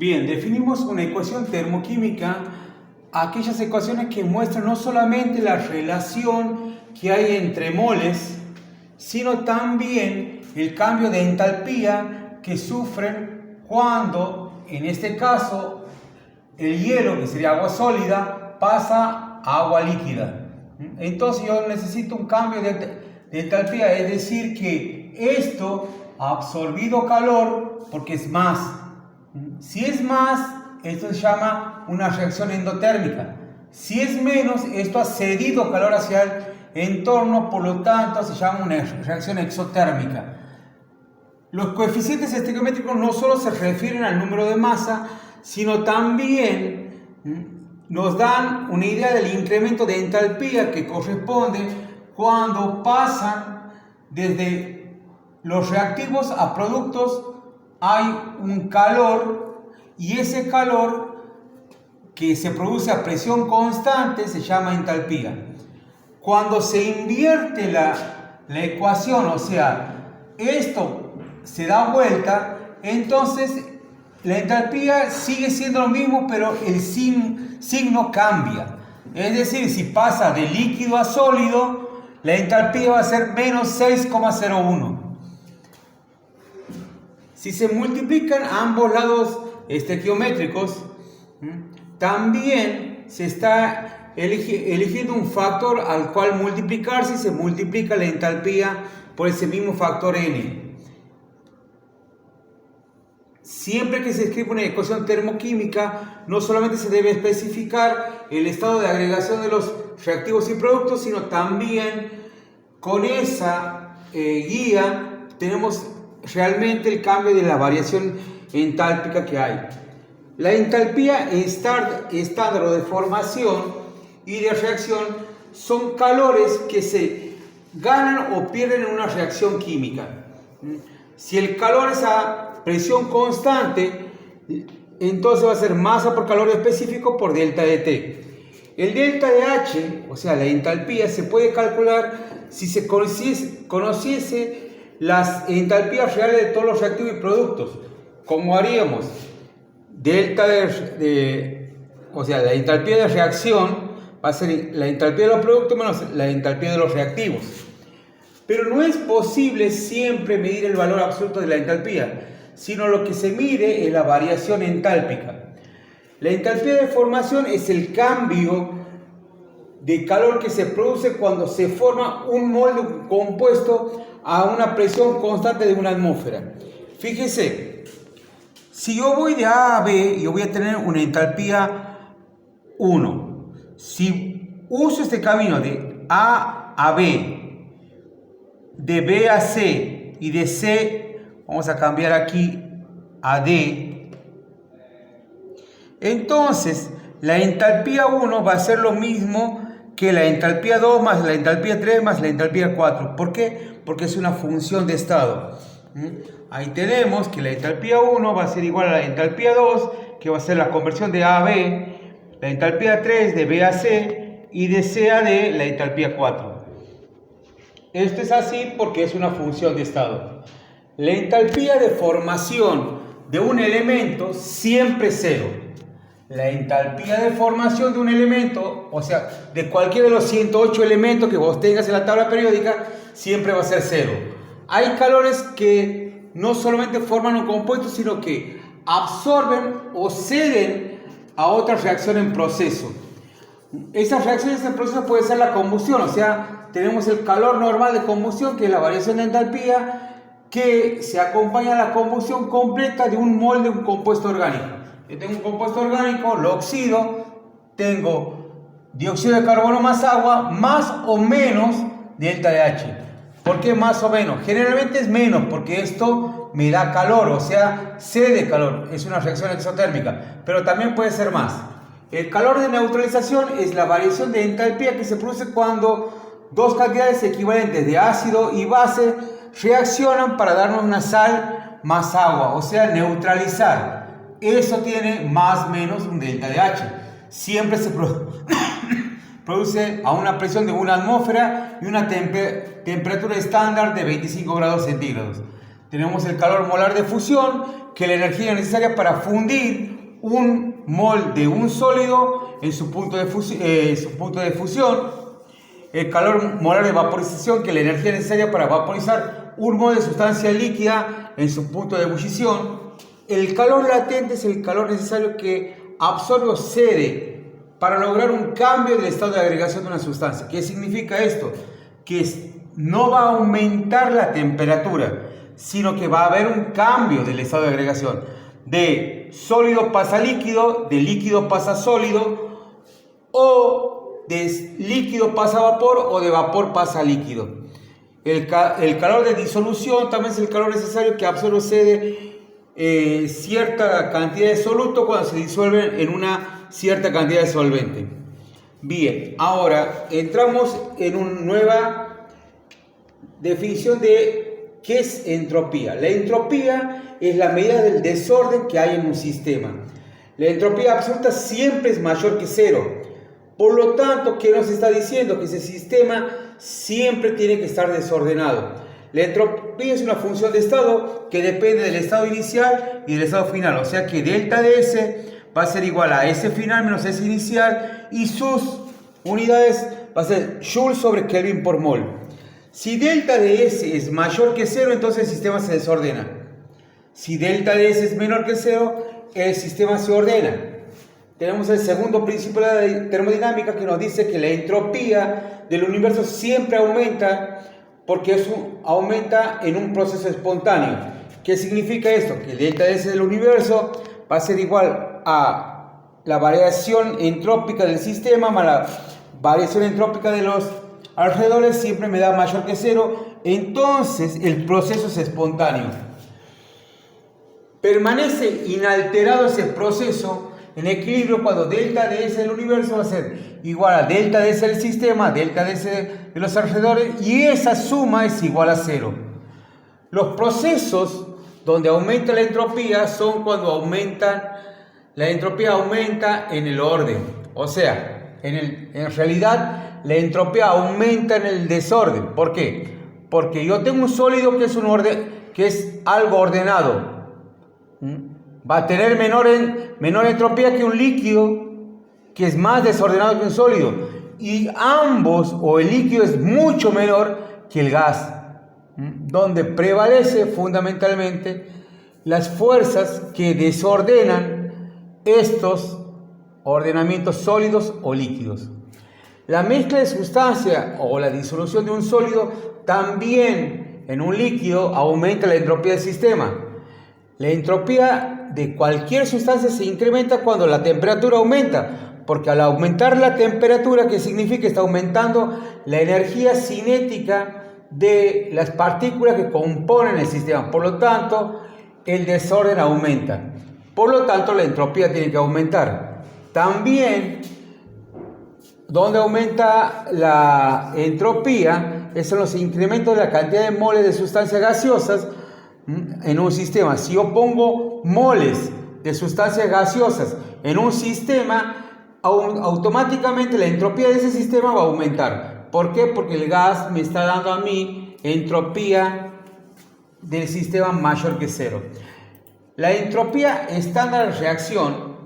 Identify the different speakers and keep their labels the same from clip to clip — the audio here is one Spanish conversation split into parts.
Speaker 1: Bien, definimos una ecuación termoquímica, aquellas ecuaciones que muestran no solamente la relación que hay entre moles, sino también el cambio de entalpía que sufren cuando, en este caso, el hielo, que sería agua sólida, pasa a agua líquida. Entonces yo necesito un cambio de entalpía, es decir, que esto ha absorbido calor porque es más. Si es más, esto se llama una reacción endotérmica. Si es menos, esto ha cedido calor hacia el entorno, por lo tanto se llama una reacción exotérmica. Los coeficientes estequiométricos no solo se refieren al número de masa, sino también nos dan una idea del incremento de entalpía que corresponde cuando pasan desde los reactivos a productos. Hay un calor y ese calor que se produce a presión constante se llama entalpía. Cuando se invierte la ecuación, o sea, esto se da vuelta, entonces la entalpía sigue siendo lo mismo, pero el signo cambia. Es decir, si pasa de líquido a sólido, la entalpía va a ser menos 6,01. Si se multiplican ambos lados estequiométricos, también se está eligiendo un factor al cual multiplicarse y se multiplica la entalpía por ese mismo factor n. Siempre que se escribe una ecuación termoquímica, no solamente se debe especificar el estado de agregación de los reactivos y productos, sino también con esa guía tenemos realmente el cambio de la variación entálpica que hay. La entalpía estándar o de formación y de reacción son calores que se ganan o pierden en una reacción química. Si el calor es a presión constante, entonces va a ser masa por calor específico por delta de T. El delta de H, o sea la entalpía, se puede calcular si se conociese las entalpías reales de todos los reactivos y productos. ¿Cómo haríamos? Delta o sea, la entalpía de reacción va a ser la entalpía de los productos menos la entalpía de los reactivos. Pero no es posible siempre medir el valor absoluto de la entalpía, sino lo que se mide es la variación entálpica. La entalpía de formación es el cambio de calor que se produce cuando se forma un mol de un compuesto a una presión constante de una atmósfera. Fíjese, si yo voy de A a B, yo voy a tener una entalpía 1. Si uso este camino de A a B, de B a C y de C, vamos a cambiar aquí a D, entonces la entalpía 1 va a ser lo mismo que la entalpía 2 más la entalpía 3 más la entalpía 4. ¿Por qué? Porque es una función de estado. Ahí tenemos que la entalpía 1 va a ser igual a la entalpía 2, que va a ser la conversión de A a B, la entalpía 3 de B a C y de C a D la entalpía 4. Esto es así porque es una función de estado. La entalpía de formación de un elemento siempre es cero. La entalpía de formación de un elemento, o sea, de cualquiera de los 108 elementos que vos tengas en la tabla periódica, siempre va a ser cero. Hay calores que no solamente forman un compuesto, sino que absorben o ceden a otra reacción en proceso. Esas reacciones en proceso puede ser la combustión, o sea, tenemos el calor normal de combustión, que es la variación de entalpía, que se acompaña a la combustión completa de un mol de un compuesto orgánico. Yo tengo un compuesto orgánico, lo oxido, tengo dióxido de carbono más agua, más o menos delta de H. ¿Por qué más o menos? Generalmente es menos, porque esto me da calor, o sea, cede calor, es una reacción exotérmica, pero también puede ser más. El calor de neutralización es la variación de entalpía que se produce cuando dos cantidades equivalentes de ácido y base reaccionan para darnos una sal más agua, o sea, neutralizar. Eso tiene más o menos un delta de H. Siempre se produce a una presión de una atmósfera y una temperatura estándar de 25 grados centígrados. Tenemos el calor molar de fusión, que es la energía necesaria para fundir un mol de un sólido en su punto de fusión. El calor molar de vaporización, que es la energía necesaria para vaporizar un mol de sustancia líquida en su punto de ebullición. El calor latente es el calor necesario que absorbe o cede para lograr un cambio del estado de agregación de una sustancia. ¿Qué significa esto? Que no va a aumentar la temperatura, sino que va a haber un cambio del estado de agregación. De sólido pasa a líquido, de líquido pasa a sólido, o de líquido pasa a vapor, o de vapor pasa a líquido. El calor de disolución también es el calor necesario que absorbe o cede cierta cantidad de soluto cuando se disuelve en una cierta cantidad de solvente. Bien, ahora entramos en una nueva definición de qué es entropía. La entropía es la medida del desorden que hay en un sistema. La entropía absoluta siempre es mayor que cero. Por lo tanto, ¿qué nos está diciendo? Que ese sistema siempre tiene que estar desordenado. La entropía es una función de estado que depende del estado inicial y del estado final. O sea que delta de S va a ser igual a S final menos S inicial, y sus unidades va a ser Joule sobre Kelvin por mol. Si delta de S es mayor que 0, entonces el sistema se desordena. Si delta de S es menor que 0, el sistema se ordena. Tenemos el segundo principio de la termodinámica, que nos dice que la entropía del universo siempre aumenta porque aumenta en un proceso espontáneo. ¿Qué significa esto? Que el delta de S del universo va a ser igual a la variación entrópica del sistema más la variación entrópica de los alrededores, siempre me da mayor que 0. Entonces el proceso es espontáneo. Permanece inalterado ese proceso en equilibrio cuando delta de S del universo va a ser igual a delta de S del sistema, delta de S de los alrededores, y esa suma es igual a 0. Los procesos donde aumenta la entropía son cuando la entropía aumenta en el orden. O sea, en realidad la entropía aumenta en el desorden. ¿Por qué? Porque yo tengo un sólido que es algo ordenado. Va a tener menor entropía que un líquido que es más desordenado que un sólido, y ambos, o el líquido es mucho menor que el gas, donde prevalece fundamentalmente las fuerzas que desordenan estos ordenamientos sólidos o líquidos. La mezcla de sustancia o la disolución de un sólido también en un líquido aumenta la entropía del sistema. La entropía de cualquier sustancia se incrementa cuando la temperatura aumenta, porque al aumentar la temperatura, ¿qué significa? Está aumentando la energía cinética de las partículas que componen el sistema. Por lo tanto, el desorden aumenta. Por lo tanto, la entropía tiene que aumentar. También, donde aumenta la entropía, son los incrementos de la cantidad de moles de sustancias gaseosas en un sistema. Si yo pongo moles de sustancias gaseosas en un sistema, automáticamente la entropía de ese sistema va a aumentar. ¿Por qué? Porque el gas me está dando a mí entropía del sistema mayor que 0. La entropía estándar de reacción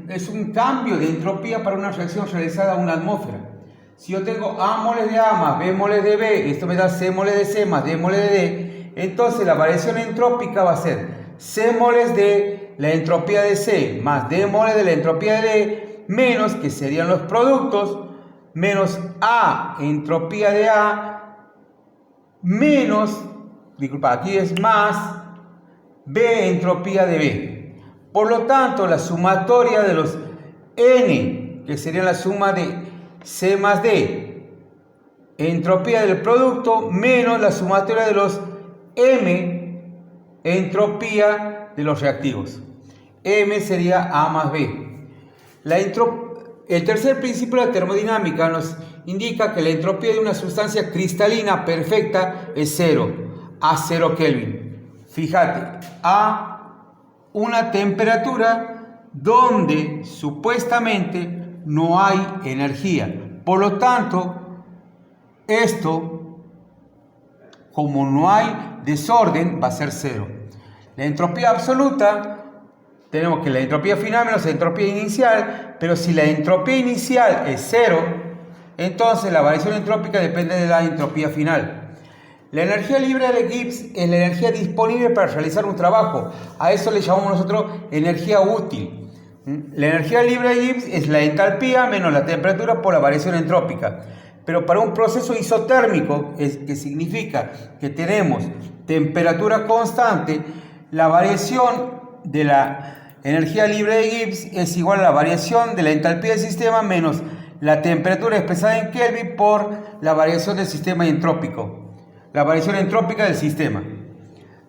Speaker 1: es un cambio de entropía para una reacción realizada a una atmósfera. Si yo tengo A moles de A más B moles de B, esto me da C moles de C más D moles de D, entonces la variación entrópica va a ser C moles de la entropía de C más D moles de la entropía de D, menos, que serían los productos, menos A entropía de A, menos, disculpa, aquí es más B entropía de B. Por lo tanto, la sumatoria de los N, que sería la suma de C más D, entropía del producto, menos la sumatoria de los M, entropía de los reactivos. M sería A más B. El tercer principio de la termodinámica nos indica que la entropía de una sustancia cristalina perfecta es 0, a 0 Kelvin. Fíjate, a una temperatura donde supuestamente no hay energía. Por lo tanto, esto Como no hay desorden, va a ser 0. La entropía absoluta, tenemos que la entropía final menos la entropía inicial, pero si la entropía inicial es 0, entonces la variación entrópica depende de la entropía final. La energía libre de Gibbs es la energía disponible para realizar un trabajo. A eso le llamamos nosotros energía útil. La energía libre de Gibbs es la entalpía menos la temperatura por la variación entrópica. Pero para un proceso isotérmico, que significa que tenemos temperatura constante, la variación de la energía libre de Gibbs es igual a la variación de la entalpía del sistema menos la temperatura expresada en Kelvin por la variación del sistema entrópico, la variación entrópica del sistema.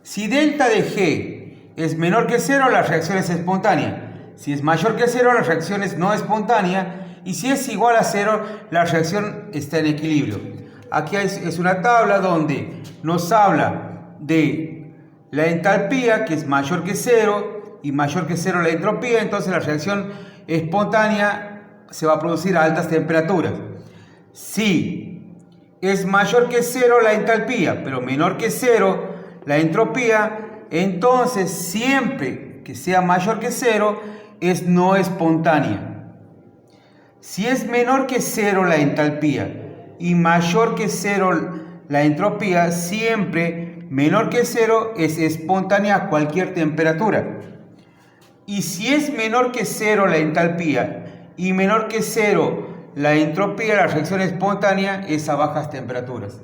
Speaker 1: Si delta de G es menor que 0, la reacción es espontánea. Si es mayor que 0, la reacción es no espontánea. Y si es igual a 0, la reacción está en equilibrio. Aquí es una tabla donde nos habla de la entalpía, que es mayor que 0, y mayor que 0 la entropía. Entonces la reacción espontánea se va a producir a altas temperaturas. Si es mayor que 0 la entalpía, pero menor que 0 la entropía, entonces siempre que sea mayor que 0 es no espontánea. Si es menor que 0 la entalpía y mayor que 0 la entropía, siempre menor que 0 es espontánea a cualquier temperatura. Y si es menor que 0 la entalpía y menor que 0 la entropía, la reacción espontánea es a bajas temperaturas.